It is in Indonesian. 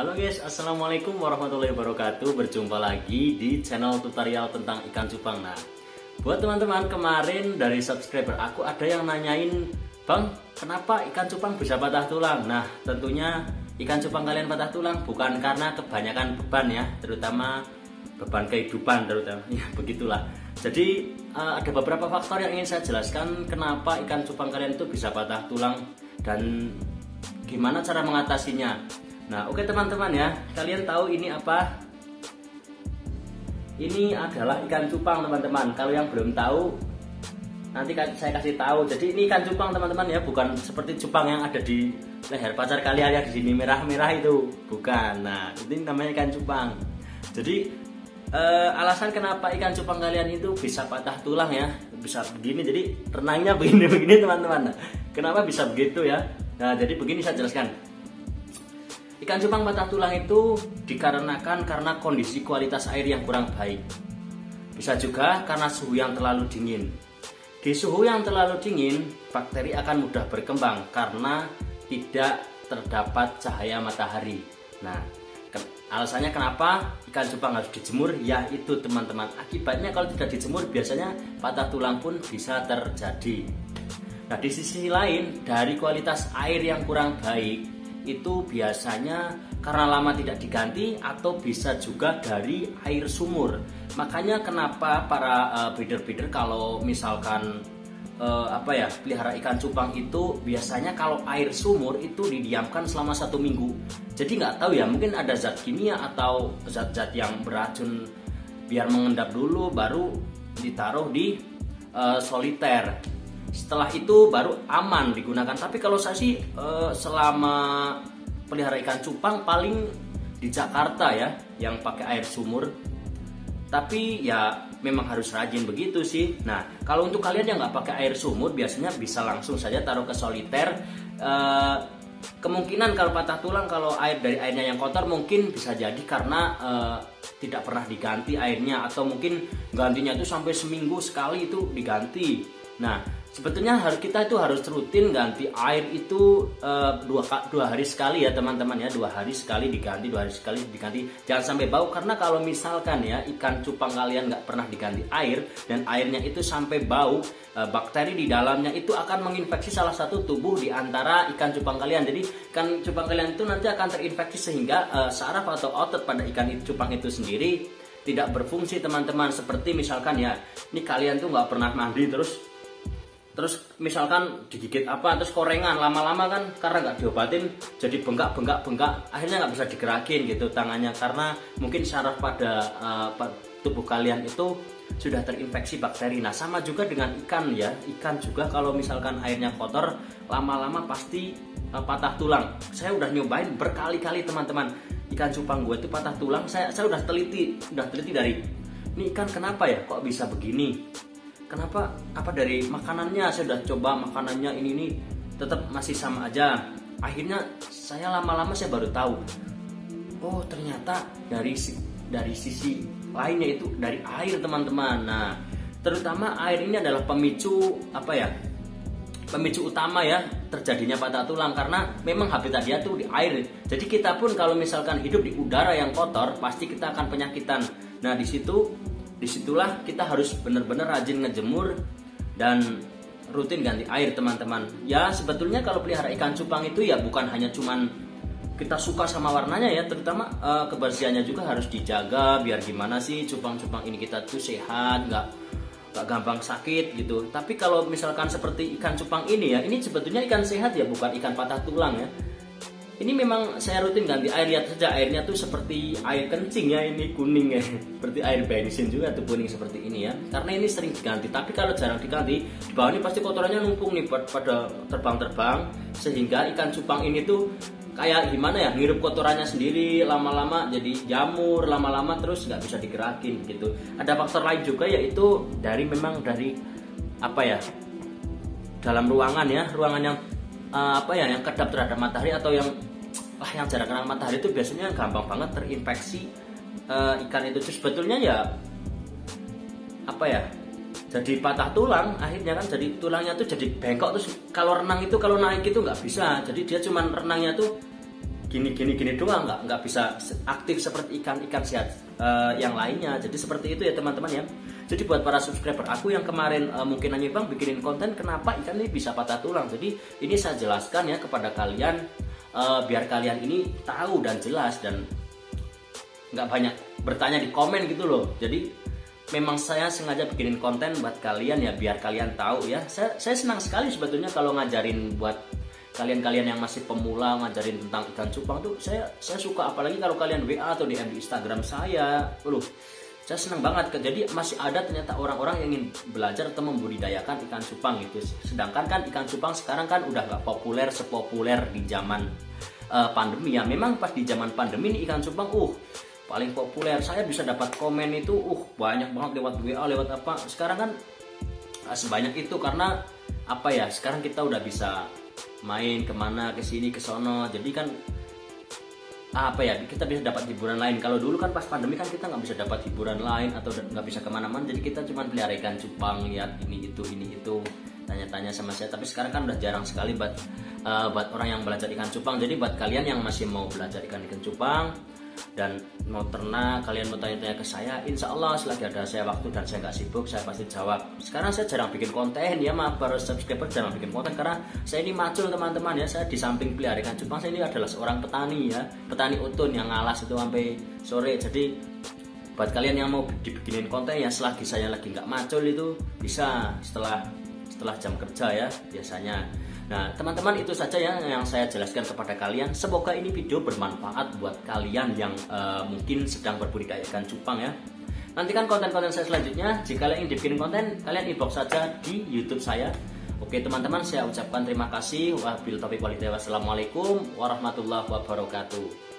Halo guys, assalamualaikum warahmatullahi wabarakatuh. Berjumpa lagi di channel tutorial tentang ikan cupang. Nah, buat teman-teman kemarin dari subscriber aku ada yang nanyain, Bang, kenapa ikan cupang bisa patah tulang? Nah, tentunya ikan cupang kalian patah tulang bukan karena kebanyakan beban ya, terutama beban kehidupan terutama. Ya, begitulah. Jadi ada beberapa faktor yang ingin saya jelaskan kenapa ikan cupang kalian itu bisa patah tulang dan gimana cara mengatasinya. Nah, oke teman-teman ya, kalian tahu ini apa? Ini adalah ikan cupang teman-teman. Kalau yang belum tahu, nanti saya kasih tahu. Jadi ini ikan cupang teman-teman ya, bukan seperti cupang yang ada di leher pacar kalian ya di sini merah-merah itu, bukan. Nah, ini namanya ikan cupang. Jadi alasan kenapa ikan cupang kalian itu bisa patah tulang ya, bisa begini. Jadi renangnya begini-begini teman-teman. Nah, kenapa bisa begitu ya? Nah, jadi begini saya jelaskan. Ikan cupang patah tulang itu dikarenakan karena kondisi kualitas air yang kurang baik. Bisa juga karena suhu yang terlalu dingin. Di suhu yang terlalu dingin, bakteri akan mudah berkembang karena tidak terdapat cahaya matahari. Nah, alasannya kenapa ikan cupang harus dijemur? Ya itu teman-teman, akibatnya kalau tidak dijemur biasanya patah tulang pun bisa terjadi. Nah, di sisi lain, dari kualitas air yang kurang baik, itu biasanya karena lama tidak diganti atau bisa juga dari air sumur. Makanya kenapa para breeder-breeder kalau misalkan pelihara ikan cupang itu biasanya kalau air sumur itu didiamkan selama 1 minggu. Jadi nggak tahu ya, mungkin ada zat kimia atau zat-zat yang beracun biar mengendap dulu baru ditaruh di soliter. Setelah itu baru aman digunakan. Tapi kalau saya sih selama pelihara ikan cupang paling di Jakarta ya yang pakai air sumur. Tapi ya memang harus rajin begitu sih. Nah, kalau untuk kalian yang nggak pakai air sumur biasanya bisa langsung saja taruh ke soliter. Kemungkinan kalau patah tulang kalau dari airnya yang kotor mungkin bisa jadi karena tidak pernah diganti airnya, atau mungkin gantinya itu sampai seminggu sekali itu diganti. Nah, sebetulnya kita itu harus rutin ganti air itu dua hari sekali ya teman-teman ya, 2 hari sekali diganti, 2 hari sekali diganti. Jangan sampai bau, karena kalau misalkan ya ikan cupang kalian nggak pernah diganti air dan airnya itu sampai bau, bakteri di dalamnya itu akan menginfeksi salah satu tubuh di antara ikan cupang kalian. Jadi ikan cupang kalian itu nanti akan terinfeksi sehingga saraf atau otot pada ikan cupang itu sendiri tidak berfungsi teman-teman. Seperti misalkan ya, ini kalian tuh nggak pernah mandi terus misalkan digigit terus korengan, lama-lama kan karena nggak diobatin jadi bengkak, akhirnya nggak bisa digerakin gitu tangannya karena mungkin saraf pada tubuh kalian itu sudah terinfeksi bakteri. Nah, sama juga dengan ikan ya, ikan juga kalau misalkan airnya kotor lama-lama pasti patah tulang. Saya udah nyobain berkali-kali teman-teman, ikan cupang gue itu patah tulang. Saya udah teliti dari ini ikan kenapa ya kok bisa begini. Kenapa? Apa dari makanannya? Saya udah coba makanannya ini tetap masih sama aja. Akhirnya saya lama-lama saya baru tahu. Oh, ternyata dari sisi lainnya itu dari air teman-teman. Nah, terutama air ini adalah pemicu pemicu utama ya terjadinya patah tulang, karena memang habitat dia tuh di air. Jadi kita pun kalau misalkan hidup di udara yang kotor pasti kita akan penyakitan. Nah, disitulah kita harus benar-benar rajin ngejemur dan rutin ganti air teman-teman. Ya sebetulnya kalau pelihara ikan cupang itu ya bukan hanya cuman kita suka sama warnanya ya, terutama kebersihannya juga harus dijaga biar gimana sih cupang-cupang ini kita tuh sehat, nggak gampang sakit gitu. Tapi kalau misalkan seperti ikan cupang ini ya, ini sebetulnya ikan sehat ya, bukan ikan patah tulang ya. Ini memang saya rutin ganti air, lihat saja airnya tuh seperti air kencing ya, ini kuning ya, seperti air bensin juga tuh kuning seperti ini ya. Karena ini sering diganti, tapi kalau jarang diganti, di bawah ini pasti kotorannya numpuk nih pada terbang-terbang, sehingga ikan cupang ini tuh kayak gimana ya, ngirup kotorannya sendiri, lama-lama jadi jamur, lama-lama terus nggak bisa digerakin gitu. Ada faktor lain juga yaitu dari dalam ruangan ya, ruangan yang yang kedap terhadap matahari atau yang jarak kena matahari itu biasanya gampang banget terinfeksi ikan itu. Sebetulnya ya jadi patah tulang, akhirnya kan jadi tulangnya tuh jadi bengkok, terus kalau renang itu kalau naik itu nggak bisa, jadi dia cuman renangnya tuh gini doang, nggak bisa aktif seperti ikan sehat yang lainnya. Jadi seperti itu ya teman-teman ya. Jadi buat para subscriber aku yang kemarin mungkin nanya bang bikinin konten kenapa ikan ini bisa patah tulang. Jadi ini saya jelaskan ya kepada kalian biar kalian ini tahu dan jelas dan nggak banyak bertanya di komen gitu loh. Jadi memang saya sengaja bikinin konten buat kalian ya biar kalian tahu ya. Saya senang sekali sebetulnya kalau ngajarin buat kalian-kalian yang masih pemula, ngajarin tentang ikan cupang tuh saya suka, apalagi kalau kalian WA atau DM di Instagram saya. Saya senang banget. Jadi masih ada ternyata orang-orang yang ingin belajar atau membudidayakan ikan cupang gitu. Sedangkan kan ikan cupang sekarang kan udah gak populer sepopuler di zaman pandemi ya. Memang pas di zaman pandemi nih ikan cupang paling populer. Saya bisa dapat komen itu banyak banget lewat WA, lewat apa. Sekarang kan sebanyak itu karena apa ya, sekarang kita udah bisa main kemana, ke sini, ke sono. Jadi kan apa ya, kita bisa dapat hiburan lain. Kalau dulu kan pas pandemi kan kita nggak bisa dapat hiburan lain atau nggak bisa kemana-mana. Jadi kita cuma pelihara ikan cupang, lihat ini itu, tanya-tanya sama saya. Tapi sekarang kan udah jarang sekali buat orang yang belajar ikan cupang. Jadi buat kalian yang masih mau belajar ikan cupang dan mau ternak, kalian mau tanya-tanya ke saya, insya Allah selagi ada saya waktu dan saya nggak sibuk, saya pasti jawab. Sekarang saya jarang bikin konten ya, maaf para subscriber, jarang bikin konten karena saya ini macul teman-teman ya. Saya di samping pelihara ikan cupang, saya ini adalah seorang petani ya, petani utun yang ngalas itu sampai sore. Jadi buat kalian yang mau dibikinin konten ya, selagi saya lagi nggak macul itu bisa setelah jam kerja ya biasanya. Nah teman-teman, itu saja ya yang saya jelaskan kepada kalian. Semoga ini video bermanfaat buat kalian yang mungkin sedang berbudidaya ikan cupang ya. Nantikan konten-konten saya selanjutnya. Jika kalian ingin dibikin konten, kalian inbox saja di YouTube saya. Oke teman-teman, saya ucapkan terima kasih. Wassalamualaikum warahmatullahi wabarakatuh.